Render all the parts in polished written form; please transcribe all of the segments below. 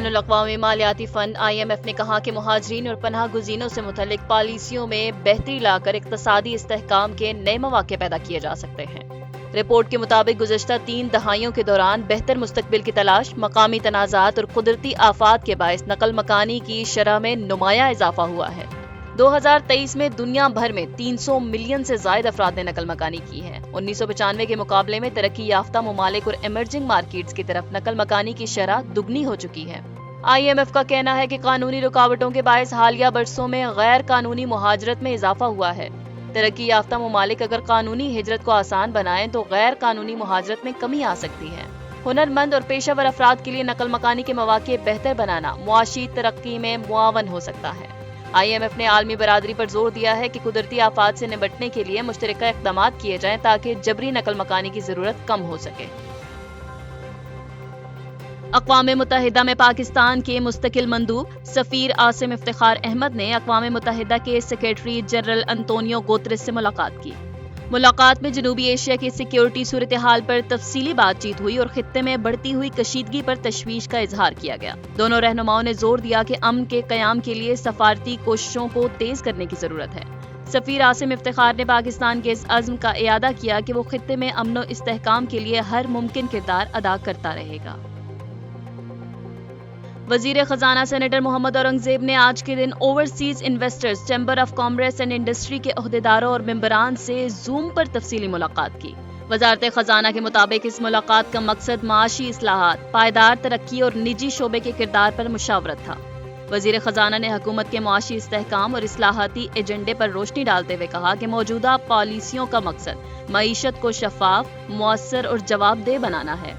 بین الاقوامی مالیاتی fund IMF نے کہا کہ مہاجرین اور پناہ گزینوں سے متعلق پالیسیوں میں بہتری لا کر اقتصادی استحکام کے نئے مواقع پیدا کیے جا سکتے ہیں۔ رپورٹ کے مطابق گزشتہ 3 دہائیوں کے دوران بہتر مستقبل کی تلاش، مقامی تنازعات اور قدرتی آفات کے باعث نقل مکانی کی شرح میں نمایاں اضافہ ہوا ہے۔ 2023 میں دنیا بھر میں 300 ملین سے زائد افراد نے نقل مکانی کی ہے۔ 1995 کے مقابلے میں ترقی یافتہ ممالک اور ایمرجنگ مارکیٹس کی طرف نقل مکانی کی شرح دگنی ہو چکی ہے۔ IMF کا کہنا ہے کہ قانونی رکاوٹوں کے باعث حالیہ برسوں میں غیر قانونی مہاجرت میں اضافہ ہوا ہے۔ ترقی یافتہ ممالک اگر قانونی ہجرت کو آسان بنائیں تو غیر قانونی مہاجرت میں کمی آ سکتی ہے۔ ہنرمند اور پیشہ ور افراد کے لیے نقل مکانی کے مواقع بہتر بنانا معاشی ترقی میں معاون ہو سکتا ہے۔ IMF نے عالمی برادری پر زور دیا ہے کہ قدرتی آفات سے نمٹنے کے لیے مشترکہ اقدامات کیے جائیں تاکہ جبری نقل مکانی کی ضرورت کم ہو سکے۔ اقوام متحدہ میں پاکستان کے مستقل مندوب سفیر عاصم افتخار احمد نے اقوام متحدہ کے سیکریٹری جنرل انطونیو گوتریس سے ملاقات کی۔ ملاقات میں جنوبی ایشیا کی سیکیورٹی صورتحال پر تفصیلی بات چیت ہوئی اور خطے میں بڑھتی ہوئی کشیدگی پر تشویش کا اظہار کیا گیا۔ دونوں رہنماؤں نے زور دیا کہ امن کے قیام کے لیے سفارتی کوششوں کو تیز کرنے کی ضرورت ہے۔ سفیر عاصم افتخار نے پاکستان کے اس عزم کا اعادہ کیا کہ وہ خطے میں امن و استحکام کے لیے ہر ممکن کردار ادا کرتا رہے گا۔ وزیر خزانہ سینیٹر محمد اورنگزیب نے آج کے دن overseas investors chamber of commerce and industry کے عہدیداروں اور ممبران سے زوم پر تفصیلی ملاقات کی۔ وزارت خزانہ کے مطابق اس ملاقات کا مقصد معاشی اصلاحات، پائیدار ترقی اور نجی شعبے کے کردار پر مشاورت تھا۔ وزیر خزانہ نے حکومت کے معاشی استحکام اور اصلاحاتی ایجنڈے پر روشنی ڈالتے ہوئے کہا کہ موجودہ پالیسیوں کا مقصد معیشت کو شفاف، مؤثر اور جواب دہ بنانا ہے۔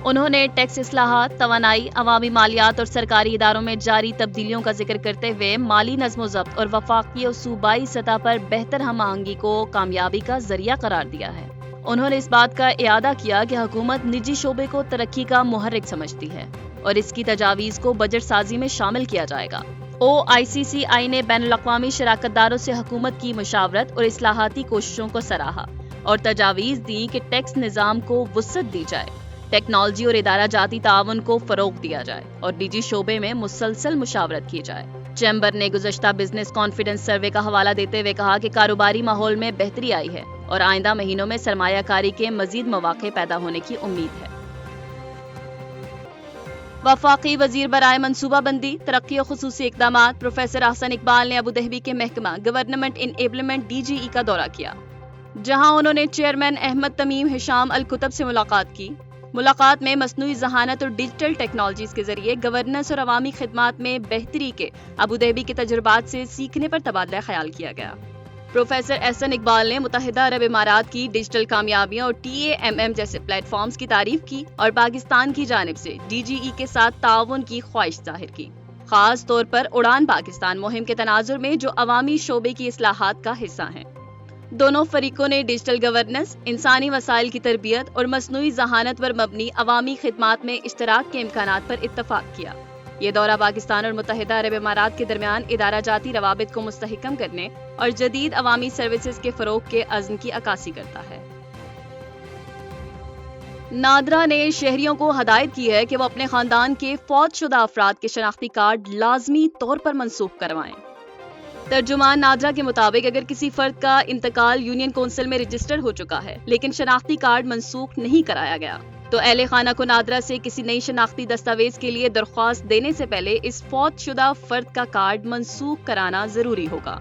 انہوں نے ٹیکس اصلاحات، توانائی، عوامی مالیات اور سرکاری اداروں میں جاری تبدیلیوں کا ذکر کرتے ہوئے مالی نظم و ضبط اور وفاقی اور صوبائی سطح پر بہتر ہم آہنگی کو کامیابی کا ذریعہ قرار دیا ہے۔ انہوں نے اس بات کا اعادہ کیا کہ حکومت نجی شعبے کو ترقی کا محرک سمجھتی ہے اور اس کی تجاویز کو بجٹ سازی میں شامل کیا جائے گا۔ OICCI نے بین الاقوامی شراکت داروں سے حکومت کی مشاورت اور اصلاحاتی کوششوں کو سراہا اور تجاویز دی کہ ٹیکس نظام کو وسعت دی جائے، ٹیکنالوجی اور ادارہ جاتی تعاون کو فروغ دیا جائے اور نجی شعبے میں مسلسل مشاورت کی جائے۔ چیمبر نے گزشتہ بزنس کانفیڈنس سروے کا حوالہ دیتے ہوئے کہا کہ کاروباری ماحول میں بہتری آئی ہے اور آئندہ مہینوں میں سرمایہ کاری کے مزید مواقع پیدا ہونے کی امید ہے۔ وفاقی وزیر برائے منصوبہ بندی، ترقی و خصوصی اقدامات پروفیسر احسن اقبال نے ابوظہبی کے محکمہ گورنمنٹ انیبلمنٹ DGE کا دورہ کیا، جہاں انہوں نے چیئرمین احمد تمیم ہشام الکتب سے ملاقات کی۔ ملاقات میں مصنوعی ذہانت اور ڈیجیٹل ٹیکنالوجیز کے ذریعے گورننس اور عوامی خدمات میں بہتری کے ابوظہبی کے تجربات سے سیکھنے پر تبادلہ خیال کیا گیا۔ پروفیسر احسن اقبال نے متحدہ عرب امارات کی ڈیجیٹل کامیابیاں اور TAMM جیسے پلیٹ فارمز کی تعریف کی اور پاکستان کی جانب سے DGE کے ساتھ تعاون کی خواہش ظاہر کی، خاص طور پر اڑان پاکستان مہم کے تناظر میں جو عوامی شعبے کی اصلاحات کا حصہ ہیں۔ دونوں فریقوں نے ڈیجیٹل گورننس، انسانی وسائل کی تربیت اور مصنوعی ذہانت پر مبنی عوامی خدمات میں اشتراک کے امکانات پر اتفاق کیا۔ یہ دورہ پاکستان اور متحدہ عرب امارات کے درمیان ادارہ جاتی روابط کو مستحکم کرنے اور جدید عوامی سروسز کے فروغ کے عزم کی عکاسی کرتا ہے۔ نادرا نے شہریوں کو ہدایت کی ہے کہ وہ اپنے خاندان کے فوت شدہ افراد کے شناختی کارڈ لازمی طور پر منسوخ کروائیں۔ ترجمان نادرا کے مطابق اگر کسی فرد کا انتقال یونین کونسل میں رجسٹر ہو چکا ہے لیکن شناختی کارڈ منسوخ نہیں کرایا گیا تو اہل خانہ کو نادرا سے کسی نئی شناختی دستاویز کے لیے درخواست دینے سے پہلے اس فوت شدہ فرد کا کارڈ منسوخ کرانا ضروری ہوگا۔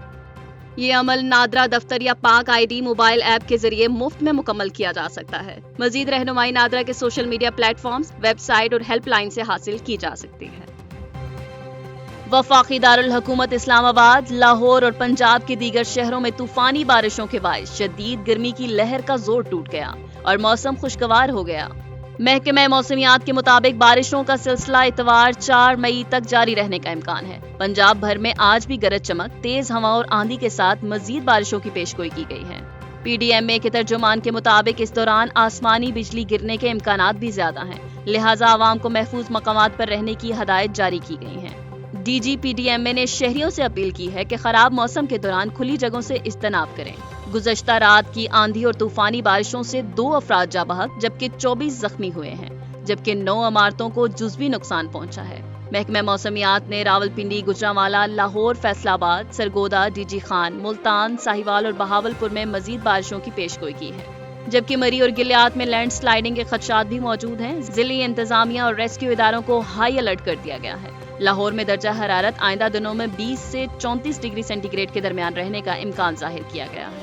یہ عمل نادرا دفتر یا پاک ID موبائل ایپ کے ذریعے مفت میں مکمل کیا جا سکتا ہے۔ مزید رہنمائی نادرا کے social media platforms, website اور ہیلپ لائن سے حاصل کی جا سکتی ہے۔ وفاقی دارالحکومت اسلام آباد، لاہور اور پنجاب کے دیگر شہروں میں طوفانی بارشوں کے باعث شدید گرمی کی لہر کا زور ٹوٹ گیا اور موسم خوشگوار ہو گیا۔ محکمہ موسمیات کے مطابق بارشوں کا سلسلہ اتوار 4 مئی تک جاری رہنے کا امکان ہے۔ پنجاب بھر میں آج بھی گرج چمک، تیز ہوا اور آندھی کے ساتھ مزید بارشوں کی پیشگوئی کی گئی ہے۔ PDMA کے ترجمان کے مطابق اس دوران آسمانی بجلی گرنے کے امکانات بھی زیادہ ہیں، لہٰذا عوام کو محفوظ مقامات پر رہنے کی ہدایت جاری کی گئی ہیں۔ DG PDMA نے شہریوں سے اپیل کی ہے کہ خراب موسم کے دوران کھلی جگہوں سے اجتناب کریں۔ گزشتہ رات کی آندھی اور طوفانی بارشوں سے 2 افراد جاں بحق جبکہ 24 زخمی ہوئے ہیں، جبکہ 9 عمارتوں کو جزوی نقصان پہنچا ہے۔ محکمہ موسمیات نے راولپنڈی، گجرانوالہ، لاہور، فیصل آباد، سرگودا، ڈی جی خان، ملتان، ساہیوال اور بہاولپور میں مزید بارشوں کی پیشگوئی کی ہے، جبکہ مری اور گلیات میں لینڈ سلائیڈنگ کے خدشات بھی موجود ہیں۔ ضلعی انتظامیہ اور ریسکیو اداروں کو ہائی الرٹ کر دیا گیا ہے۔ لاہور میں درجہ حرارت آئندہ دنوں میں 20 سے 34 ڈگری سینٹی گریڈ کے درمیان رہنے کا امکان ظاہر کیا گیا ہے۔